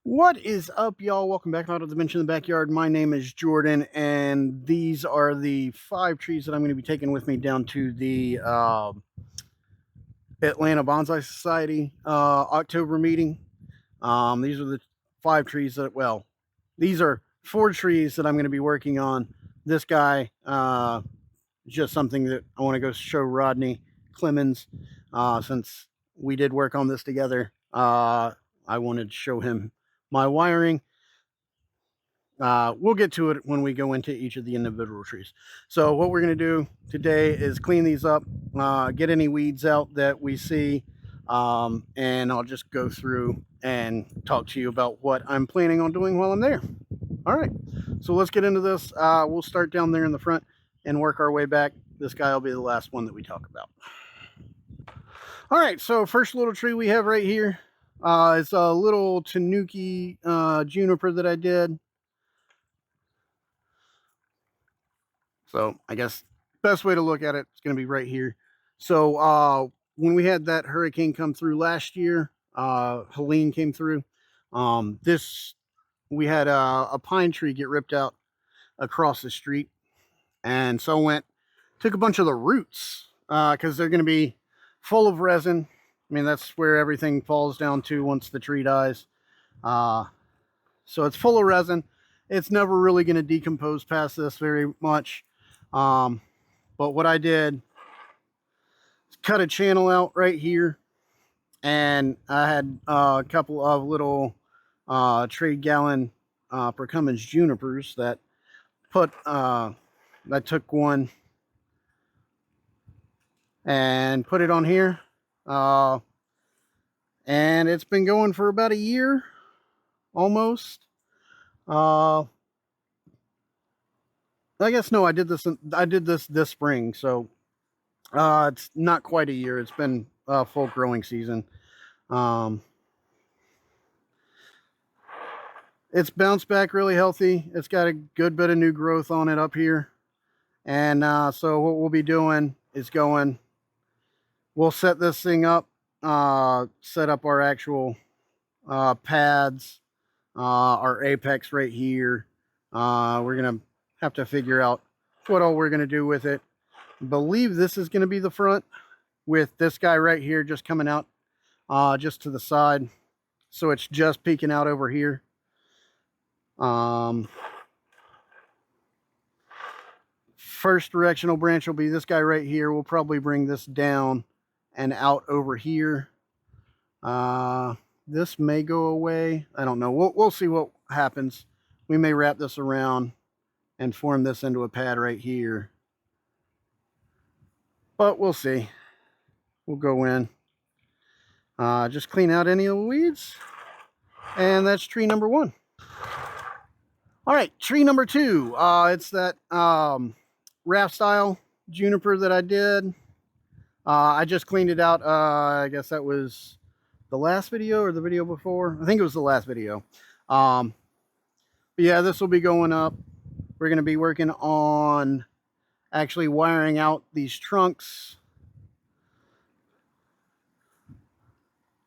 What is up, y'all? Welcome back to Auto Dimension in the Backyard. My name is Jordan, and these are the 5 trees that I'm going to be taking with me down to the Atlanta Bonsai Society October meeting. These are the 5 trees that, well, these are 4 trees that I'm going to be working on. This guy, just something that I want to go show Rodney Clemens, since we did work on this together. I wanted to show him my wiring. We'll get to it when we go into each of the individual trees. So what we're going to do today is clean these up, get any weeds out that we see, and I'll just go through and talk to you about what I'm planning on doing while I'm there. All right, so let's get into this. We'll start down there in the front and work our way back. This guy will be the last one that we talk about. All right, so first little tree we have right here is a little Tanuki juniper that I did. So I guess best way to look at it is going to be right here. So when we had that hurricane come through last year, Helene came through. This we had a pine tree get ripped out across the street, and so took a bunch of the roots because they're going to be full of resin. I mean, that's where everything falls down to once the tree dies. So it's full of resin. It's never really going to decompose past this very much. But what I did is cut a channel out right here, and I had a couple of little trade gallon per Cummins junipers that I took one and put it on here, and it's been going for about a year almost. I guess no, I did this spring, so it's not quite a year. It's been full growing season. It's bounced back really healthy. It's got a good bit of new growth on it up here. And so what we'll be doing is we'll set this thing up, set up our actual pads, our apex right here. We're going to have to figure out what all we're going to do with it. I believe this is going to be the front, with this guy right here just coming out just to the side. So it's just peeking out over here. First directional branch will be this guy right here. We'll probably bring this down and out over here. This may go away. I don't know. We'll see what happens. We may wrap this around and form this into a pad right here. But we'll see. We'll go in. Just clean out any of the weeds. And that's tree number 1. All right, tree number 2. It's that raft style juniper that I did. I just cleaned it out. I guess that was the last video or the video before. I think it was the last video. But yeah, this will be going up. We're going to be working on actually wiring out these trunks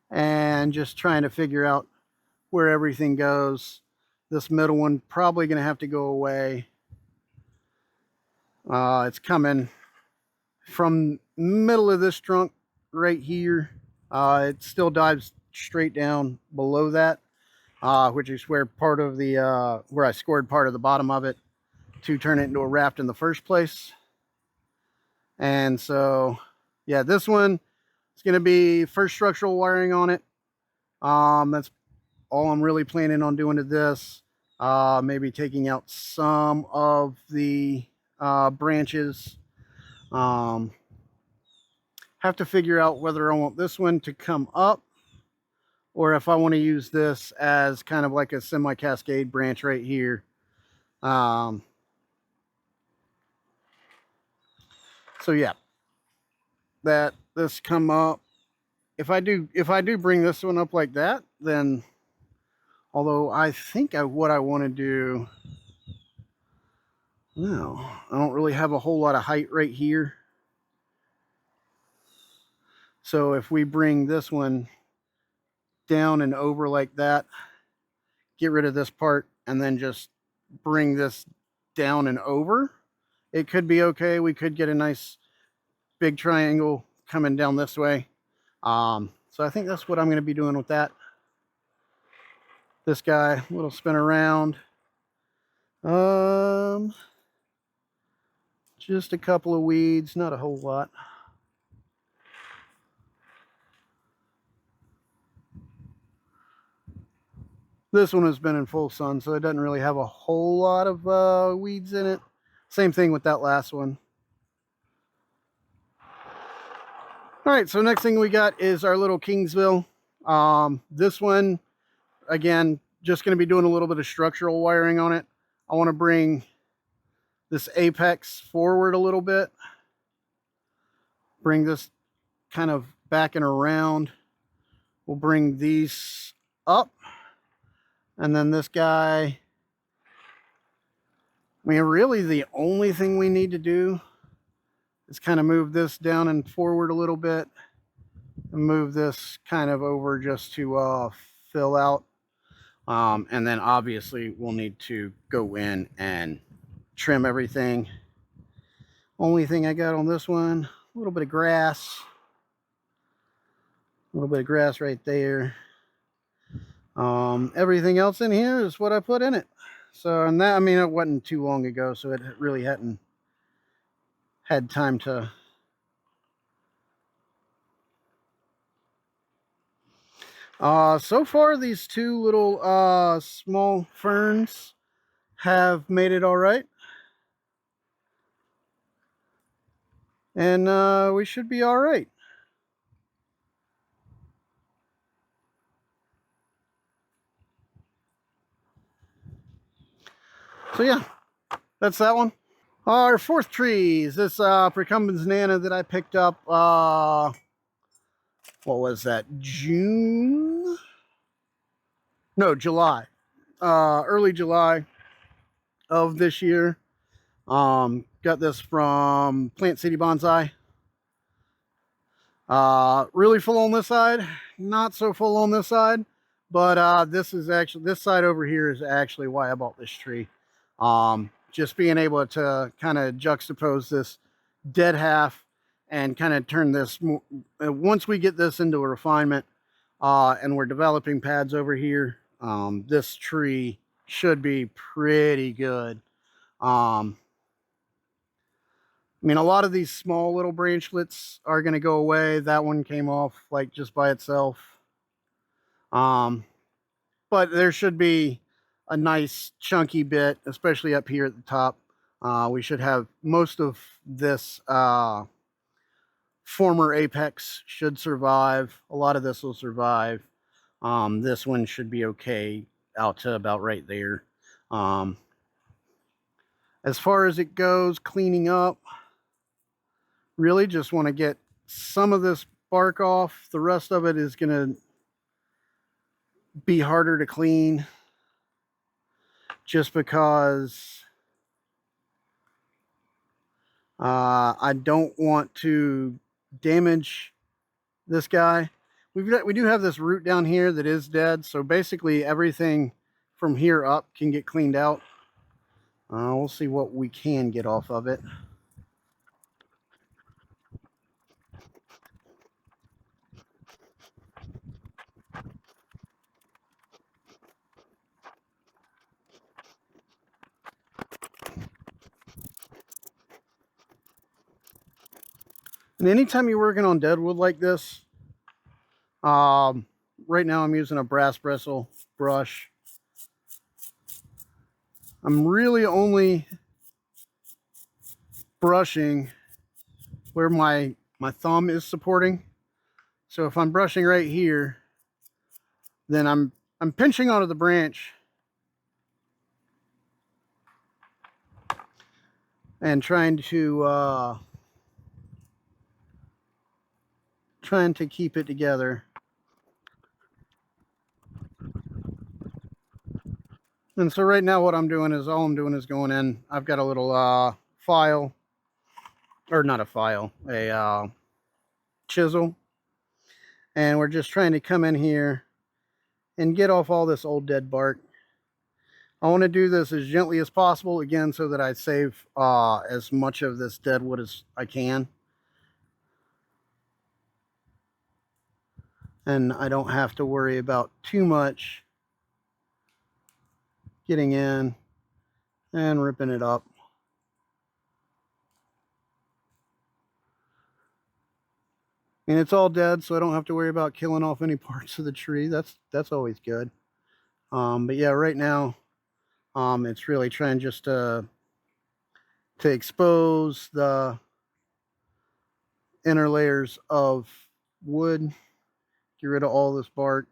and just trying to figure out where everything goes. This middle one probably going to have to go away. It's coming from middle of this trunk right here. It still dives straight down below that, which is where part of the where I scored part of the bottom of it to turn it into a raft in the first place. And so yeah, this one is going to be first structural wiring on it. That's all I'm really planning on doing to this. Maybe taking out some of the branches. Have to figure out whether I want this one to come up or if I want to use this as kind of like a semi-cascade branch right here. So yeah, this come up. If I do bring this one up like that, then, although I think what I want to do, no, I don't really have a whole lot of height right here. So if we bring this one down and over like that, get rid of this part and then just bring this down and over, it could be okay. We could get a nice big triangle coming down this way. So I think that's what I'm going to be doing with that. This guy, little spin around. Just a couple of weeds, not a whole lot. This one has been in full sun, so it doesn't really have a whole lot of weeds in it. Same thing with that last one. All right, so next thing we got is our little Kingsville. This one, again, just going to be doing a little bit of structural wiring on it. I want to bring this apex forward a little bit. Bring this kind of back and around. We'll bring these up. And then this guy, I mean, really the only thing we need to do is kind of move this down and forward a little bit and move this kind of over just to fill out. And then obviously we'll need to go in and trim everything. Only thing I got on this one, a little bit of grass. A little bit of grass right there. Everything else in here is what I put in it. So, and that, I mean, it wasn't too long ago, so it really hadn't had time to. So far, these two little small ferns have made it all right. And we should be all right. So yeah, that's that one. Our fourth tree is this Precumbens Nana that I picked up, what was that, June? No, July. Early July of this year. Got this from Plant City Bonsai. Really full on this side, not so full on this side, but this side over here is actually why I bought this tree. Just being able to kind of juxtapose this dead half and kind of turn this, once we get this into a refinement, and we're developing pads over here, this tree should be pretty good. I mean, a lot of these small little branchlets are going to go away. That one came off like just by itself. But there should be a nice chunky bit, especially up here at the top. We should have most of this former apex should survive. A lot of this will survive. This one should be okay out to about right there. As far as it goes, cleaning up, really just want to get some of this bark off. The rest of it is going to be harder to clean just because I don't want to damage this guy. We do have this root down here that is dead, so basically everything from here up can get cleaned out. We'll see what we can get off of it. And anytime you're working on deadwood like this, right now I'm using a brass bristle brush. I'm really only brushing where my thumb is supporting. So if I'm brushing right here, then I'm pinching onto the branch and trying to keep it together. And so right now what I'm doing is going in. I've got a little file, or not a file, a chisel. And we're just trying to come in here and get off all this old dead bark. I want to do this as gently as possible, again, so that I save as much of this deadwood as I can. And I don't have to worry about too much getting in and ripping it up. And it's all dead, so I don't have to worry about killing off any parts of the tree. That's always good. But yeah, right now, it's really trying just to expose the inner layers of wood, get rid of all this bark.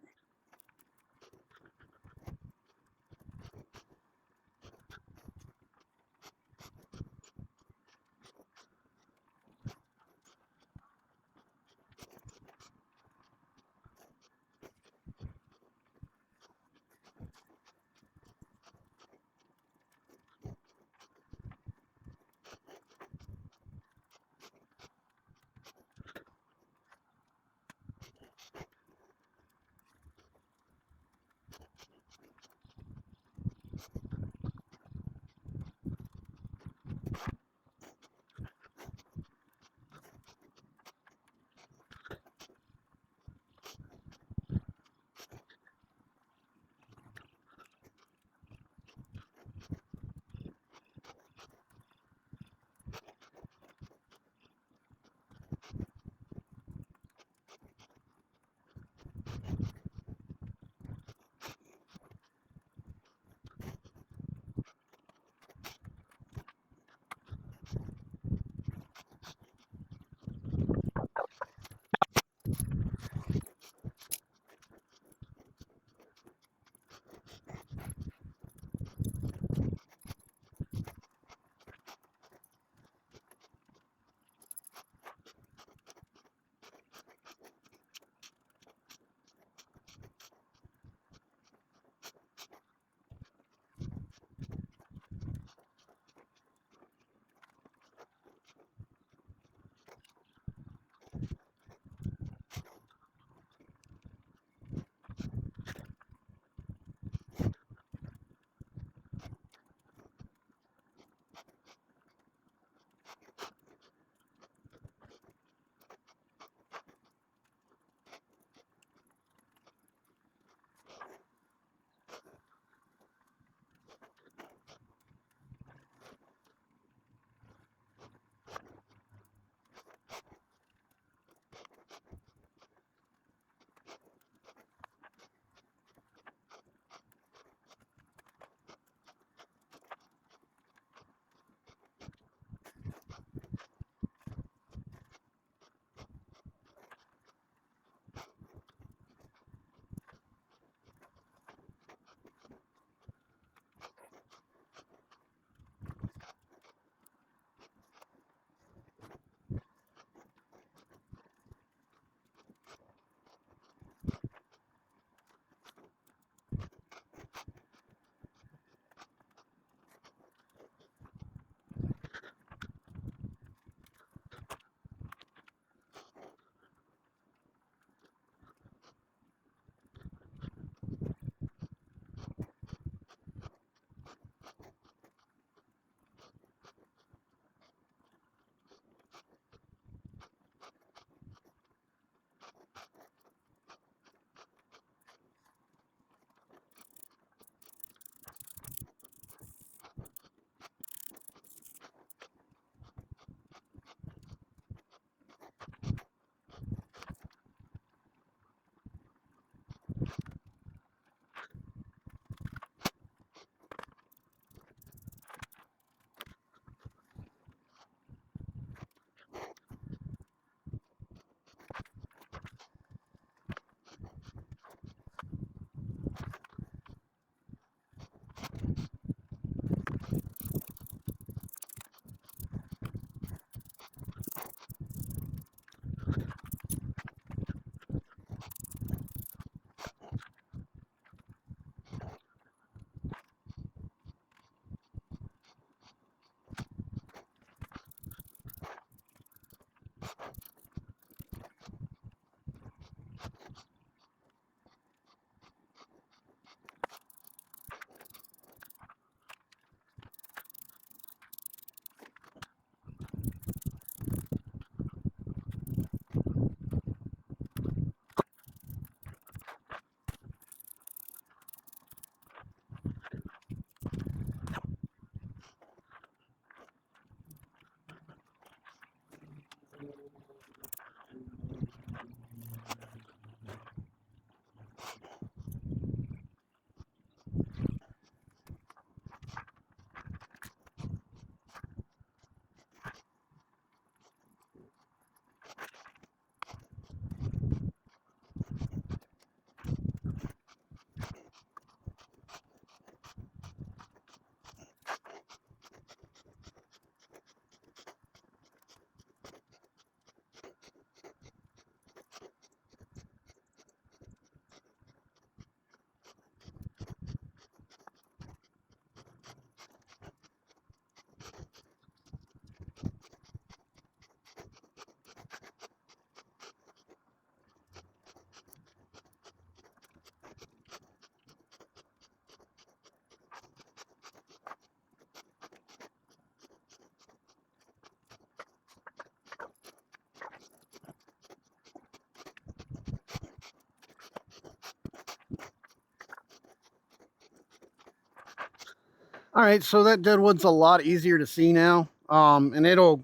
All right, so that deadwood's a lot easier to see now, and it'll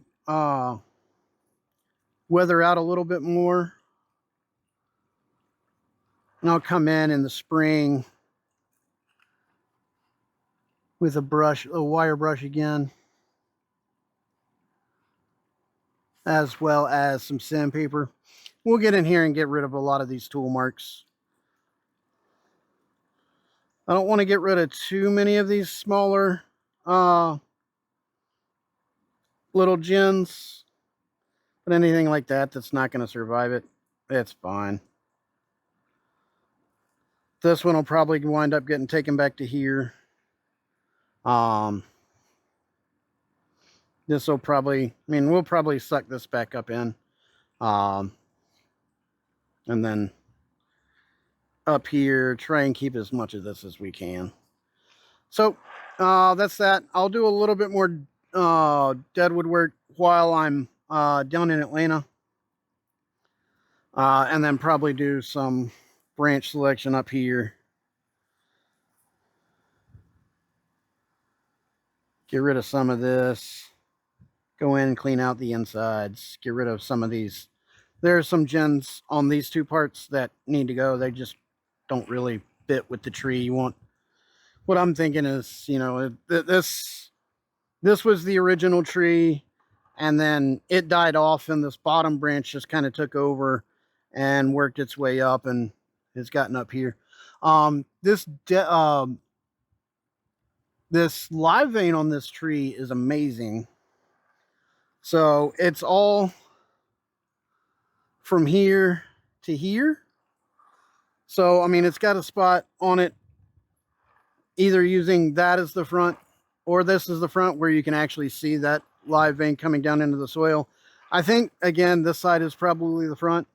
weather out a little bit more. And I'll come in the spring with a wire brush again, as well as some sandpaper. We'll get in here and get rid of a lot of these tool marks. I don't want to get rid of too many of these smaller little gens, but anything like that that's not going to survive it, it's fine. This one will probably wind up getting taken back to here. This will probably, we'll probably suck this back up in. And then up here, try and keep as much of this as we can. So that's that. I'll do a little bit more deadwood work while I'm down in Atlanta. And then probably do some branch selection up here. Get rid of some of this. Go in and clean out the insides. Get rid of some of these. There are some gens on these two parts that need to go. They just don't really fit with the tree. You want, what I'm thinking is, you know, this was the original tree, and then it died off, and this bottom branch just kind of took over and worked its way up, and it's gotten up here. This live vein on this tree is amazing. So it's all from here to here. So, it's got a spot on it, either using that as the front or this is the front, where you can actually see that live vein coming down into the soil. I think, again, this side is probably the front.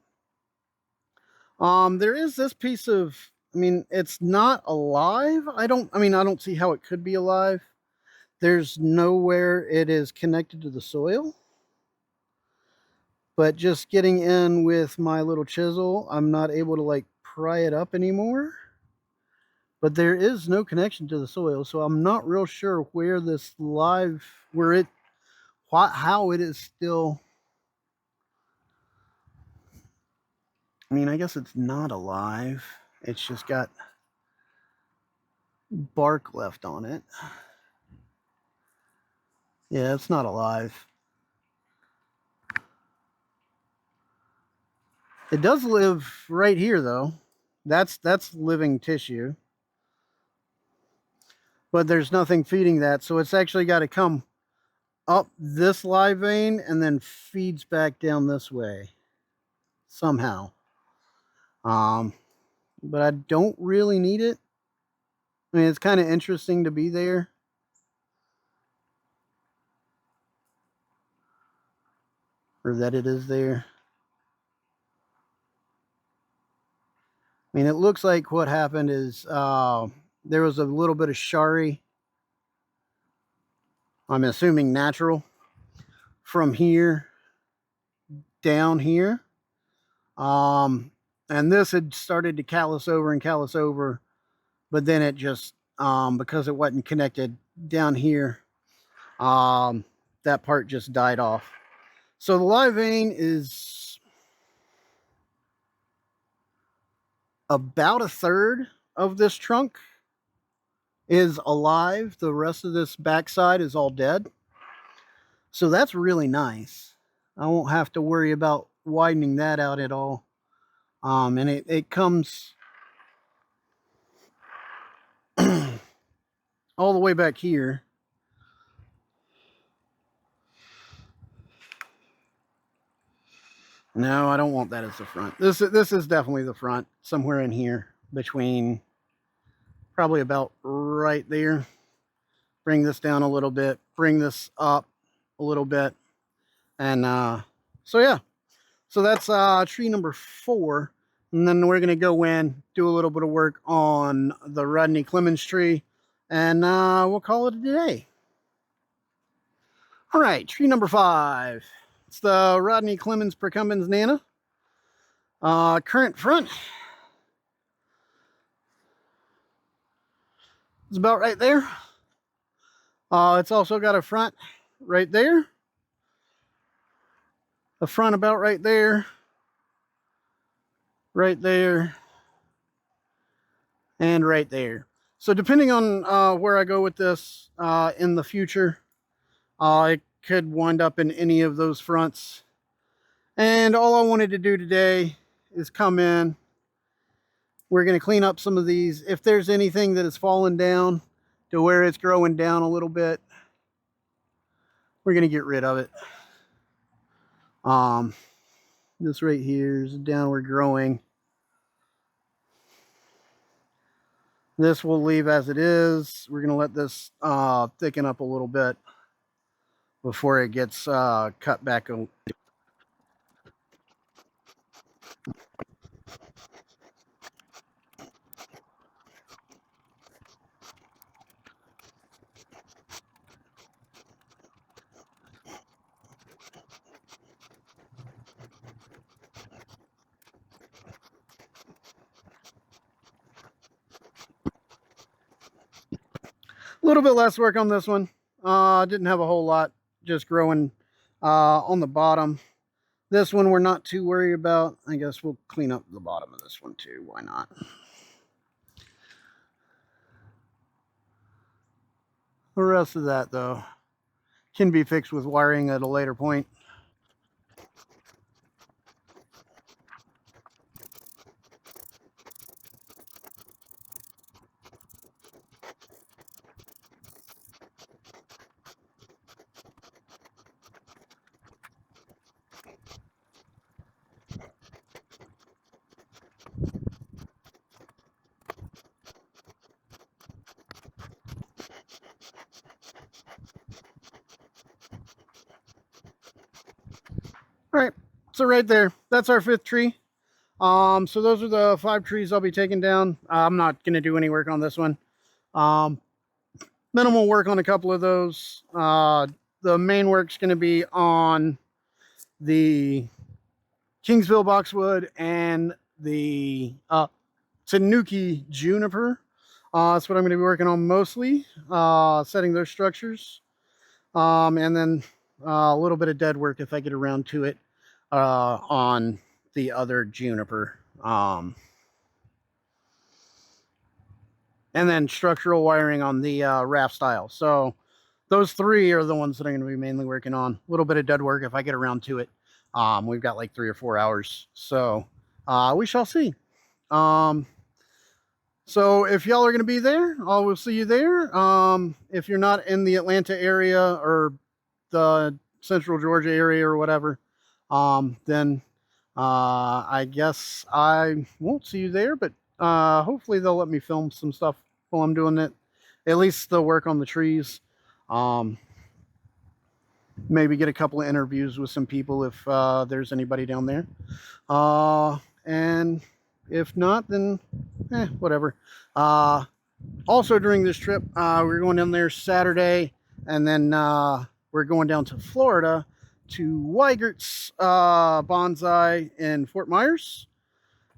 There is this piece of, it's not alive. I don't see how it could be alive. There's nowhere it is connected to the soil. But just getting in with my little chisel, I'm not able to like pry it up anymore. But there is no connection to the soil, so I'm not real sure where this how it is still. I guess it's not alive. It's just got bark left on it. Yeah, it's not alive. It does live right here, though. That's living tissue. But there's nothing feeding that, so it's actually got to come up this live vein and then feeds back down this way somehow. But I don't really need it. It's kind of interesting to be there. Or that it is there. It looks like what happened is there was a little bit of shari. I'm assuming natural. From here down here. And this had started to callus over, but then it just, because it wasn't connected down here, that part just died off. So the live vein is about a third of this trunk is alive. The rest of this backside is all dead. So that's really nice. I won't have to worry about widening that out at all. And it comes all the way back here. No, I don't want that as the front. This is definitely the front, somewhere in here between probably about right there. Bring this down a little bit, bring this up a little bit. And so yeah. So that's tree number 4. And then we're going to go in, do a little bit of work on the Rodney Clemens tree, and we'll call it a day. All right, tree number 5. It's the Rodney Clemens Procumbens Nana. Current front is about right there. It's also got a front right there, a front about right there, and right there. So depending on where I go with this in the future, it could wind up in any of those fronts. And all I wanted to do today is come in. We're going to clean up some of these. If there's anything that has fallen down to where it's growing down a little bit, we're going to get rid of it. This right here is downward growing. This we'll leave as it is. We're going to let this thicken up a little bit before it gets cut back. A little bit less work on this one. Didn't have a whole lot, just growing on the bottom. This one we're not too worried about. I guess we'll clean up the bottom of this one too. Why not? The rest of that, though, can be fixed with wiring at a later point. All right, so right there, that's our 5th tree. So those are the 5 trees I'll be taking down. I'm not going to do any work on this one. Minimal work on a couple of those. The main work's going to be on the Kingsville boxwood and the Tanuki juniper. That's what I'm going to be working on mostly, setting those structures. And then a little bit of dead work if I get around to it on the other juniper. And then structural wiring on the raft style. So those 3 are the ones that I'm going to be mainly working on. A little bit of dead work if I get around to it. We've got like 3 or 4 hours. So we shall see. So if y'all are going to be there, I will see you there. If you're not in the Atlanta area or the Central Georgia area or whatever, then I guess I won't see you there, but hopefully they'll let me film some stuff while I'm doing it. At least they'll work on the trees. Maybe get a couple of interviews with some people if there's anybody down there. And if not, then whatever. Also during this trip, we're going down there Saturday, and then we're going down to Florida to Weigert's Bonsai in Fort Myers.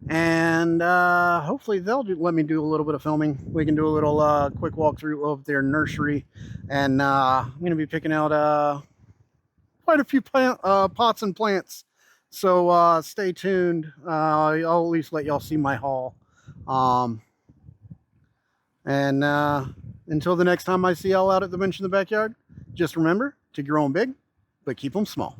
And hopefully they'll let me do a little bit of filming. We can do a little quick walkthrough of their nursery. And I'm going to be picking out quite a few pots and plants. So stay tuned. I'll at least let y'all see my haul. And until the next time I see y'all out at the bench in the backyard, just remember to grow them big, but keep them small.